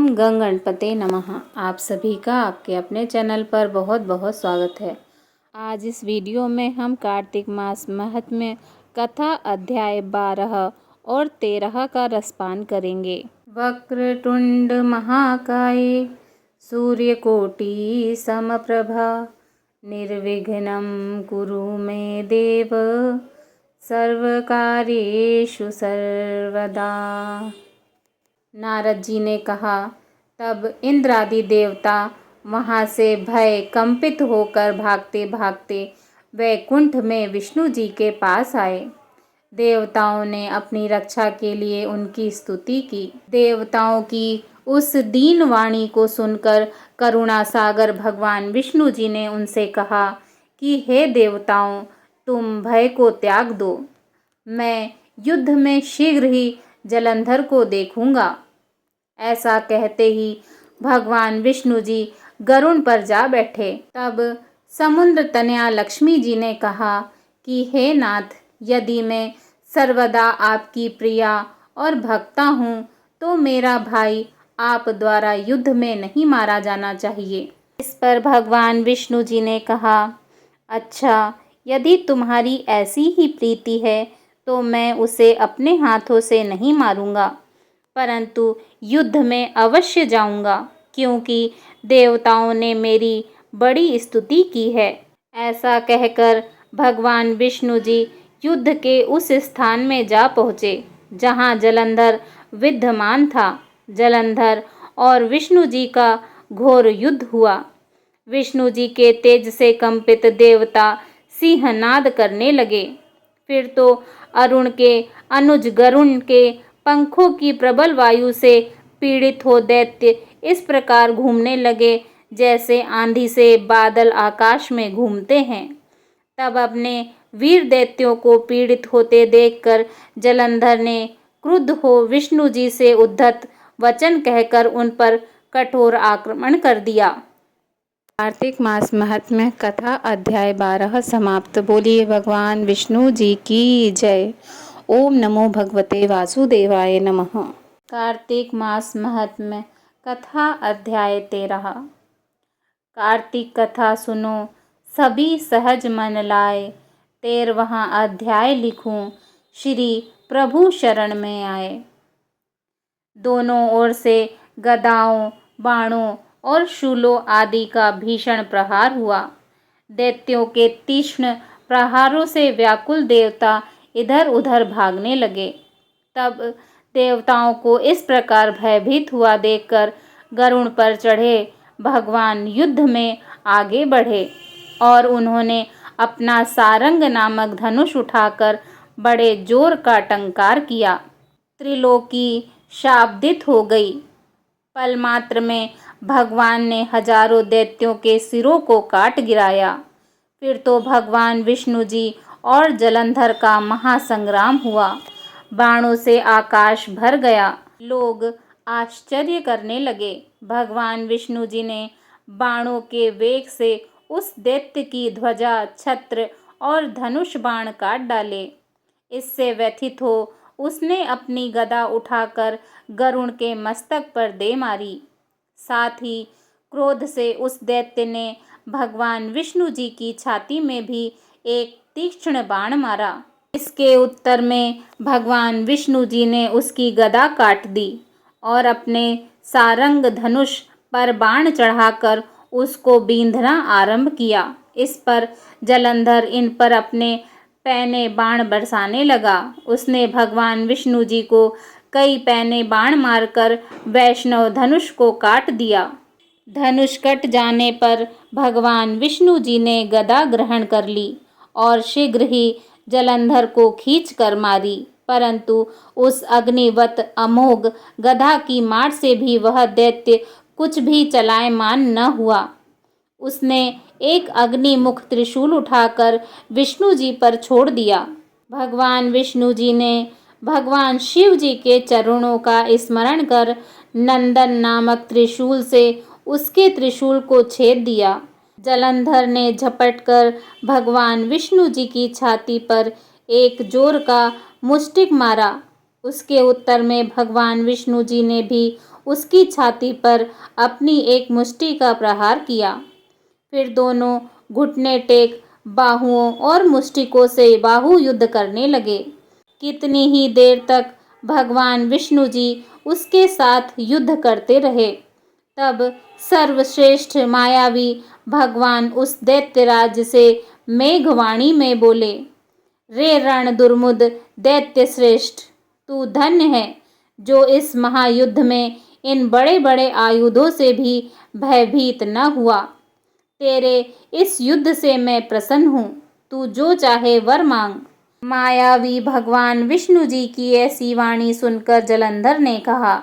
ओम गंग गणपते नमः। आप सभी का आपके अपने चैनल पर बहुत बहुत स्वागत है। आज इस वीडियो में हम कार्तिक मास महात्म्य कथा अध्याय 12 और 13 का रसपान करेंगे। वक्रतुंड महाकाय सूर्यकोटि समप्रभा निर्विघ्नं कुरु मे देव सर्वकार्येषु सर्वदा। नारद जी ने कहा, तब इंद्र आदि देवता वहाँ से भय कंपित होकर भागते भागते वैकुंठ में विष्णु जी के पास आए। देवताओं ने अपनी रक्षा के लिए उनकी स्तुति की। देवताओं की उस दीन वाणी को सुनकर करुणा सागर भगवान विष्णु जी ने उनसे कहा कि हे देवताओं, तुम भय को त्याग दो। मैं युद्ध में शीघ्र ही जलंधर को देखूंगा। ऐसा कहते ही भगवान विष्णु जी गरुड़ पर जा बैठे। तब समुद्र तनया लक्ष्मी जी ने कहा कि हे नाथ, यदि मैं सर्वदा आपकी प्रिया और भक्ता हूँ तो मेरा भाई आप द्वारा युद्ध में नहीं मारा जाना चाहिए। इस पर भगवान विष्णु जी ने कहा, अच्छा, यदि तुम्हारी ऐसी ही प्रीति है तो मैं उसे अपने हाथों से नहीं मारूंगा, परंतु युद्ध में अवश्य जाऊंगा, क्योंकि देवताओं ने मेरी बड़ी स्तुति की है। ऐसा कहकर भगवान विष्णु जी युद्ध के उस स्थान में जा पहुँचे जहाँ जलंधर विद्यमान था। जलंधर और विष्णु जी का घोर युद्ध हुआ। विष्णु जी के तेज से कंपित देवता सिंहनाद करने लगे। फिर तो अरुण के अनुज गरुड़ के पंखों की प्रबल वायु से पीड़ित हो दैत्य इस प्रकार घूमने लगे जैसे आंधी से बादल आकाश में घूमते हैं। तब अपने वीर दैत्यों को पीड़ित होते देखकर जलंधर ने क्रुद्ध हो विष्णु जी से उद्धत वचन कहकर उन पर कठोर आक्रमण कर दिया। कार्तिक मास महात्म्य कथा अध्याय 12 समाप्त। बोलिए भगवान विष्णु जी की जय। ओम नमो भगवते वासुदेवाय नमः। कार्तिक मास महात्म्य कथा अध्याय 13। कार्तिक कथा सुनो सभी सहज मन लाए, 13वां अध्याय लिखूं श्री प्रभु शरण में आए। दोनों ओर से गदाओं, बाणों और शूलों आदि का भीषण प्रहार हुआ। दैत्यों के तीक्ष्ण प्रहारों से व्याकुल देवता इधर उधर भागने लगे। तब देवताओं को इस प्रकार भयभीत हुआ देखकर गरुड़ पर चढ़े भगवान युद्ध में आगे बढ़े और उन्होंने अपना सारंग नामक धनुष उठाकर बड़े जोर का टंकार किया। त्रिलोकी शाब्दित हो गई। पल मात्र में भगवान ने हजारों दैत्यों के सिरों को काट गिराया। फिर तो भगवान विष्णु जी और जलंधर का महासंग्राम हुआ। बाणों से आकाश भर गया। लोग आश्चर्य करने लगे। भगवान विष्णु जी ने बाणों के वेग से उस दैत्य की ध्वजा, छत्र और धनुष बाण काट डाले। इससे व्यथित हो उसने अपनी गदा उठाकर गरुड़ के मस्तक पर दे मारी। साथ ही क्रोध से उस दैत्य ने भगवान विष्णु जी की छाती में भी एक तीक्ष्ण बाण मारा। इसके उत्तर में भगवान विष्णु जी ने उसकी गदा काट दी और अपने सारंग धनुष पर बाण चढ़ाकर उसको बींधना आरंभ किया। इस पर जलंधर इन पर अपने पैने बाण बरसाने लगा। उसने भगवान विष्णु जी को कई पैने बाण मारकर वैष्णव धनुष को काट दिया। धनुष कट जाने पर भगवान विष्णु जी ने गदा ग्रहण कर ली और शीघ्र ही जलंधर को खींच कर मारी, परंतु उस अग्निवत अमोघ गदा की मार से भी वह दैत्य कुछ भी चलायमान न हुआ। उसने एक अग्निमुख त्रिशूल उठाकर विष्णु जी पर छोड़ दिया। भगवान विष्णु जी ने भगवान शिव जी के चरणों का स्मरण कर नंदन नामक त्रिशूल से उसके त्रिशूल को छेद दिया। जलंधर ने झपटकर भगवान विष्णु जी की छाती पर एक जोर का मुष्टिक मारा। उसके उत्तर में भगवान विष्णु जी ने भी उसकी छाती पर अपनी एक मुष्टि का प्रहार किया। फिर दोनों घुटने टेक बाहुओं और मुष्टिकों से बाहु युद्ध करने लगे। कितनी ही देर तक भगवान विष्णु जी उसके साथ युद्ध करते रहे। तब सर्वश्रेष्ठ मायावी भगवान उस दैत्यराज से मेघवाणी में बोले, रे रण दुर्मुद दैत्य श्रेष्ठ, तू धन्य है जो इस महायुद्ध में इन बड़े बड़े आयुधों से भी भयभीत न हुआ। तेरे इस युद्ध से मैं प्रसन्न हूँ, तू जो चाहे वर मांग। मायावी भगवान विष्णु जी की ऐसी वाणी सुनकर जलंधर ने कहा,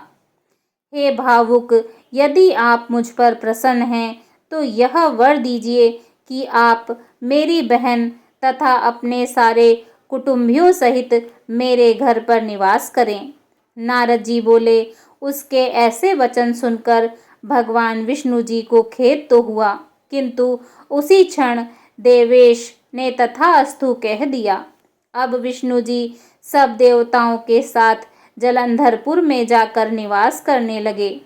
हे भावुक, यदि आप मुझ पर प्रसन्न हैं तो यह वर दीजिए कि आप मेरी बहन तथा अपने सारे कुटुंबियों सहित मेरे घर पर निवास करें। नारद जी बोले, उसके ऐसे वचन सुनकर भगवान विष्णु जी को खेद तो हुआ, किंतु उसी क्षण देवेश ने तथास्तु कह दिया। अब विष्णु जी सब देवताओं के साथ जलंधरपुर में जाकर निवास करने लगे।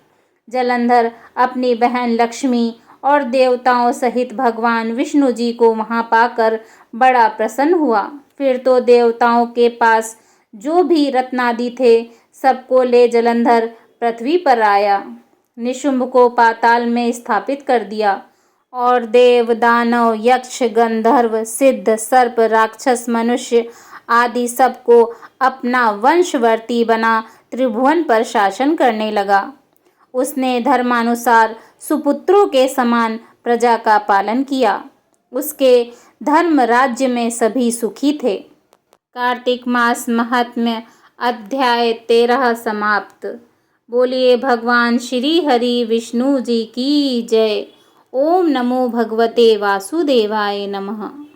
जलंधर अपनी बहन लक्ष्मी और देवताओं सहित भगवान विष्णु जी को वहां पाकर बड़ा प्रसन्न हुआ। फिर तो देवताओं के पास जो भी रत्नादि थे सबको ले जलंधर पृथ्वी पर आया, निशुंभ को पाताल में स्थापित कर दिया और देव दानव यक्ष गंधर्व सिद्ध सर्प राक्षस मनुष्य आदि सबको अपना वंशवर्ती बना त्रिभुवन पर शासन करने लगा। उसने धर्मानुसार सुपुत्रों के समान प्रजा का पालन किया। उसके धर्म राज्य में सभी सुखी थे। कार्तिक मास महात्म्य अध्याय 13 समाप्त। बोलिए भगवान श्री हरि विष्णु जी की जय। ओम नमो भगवते वासुदेवाय नमः।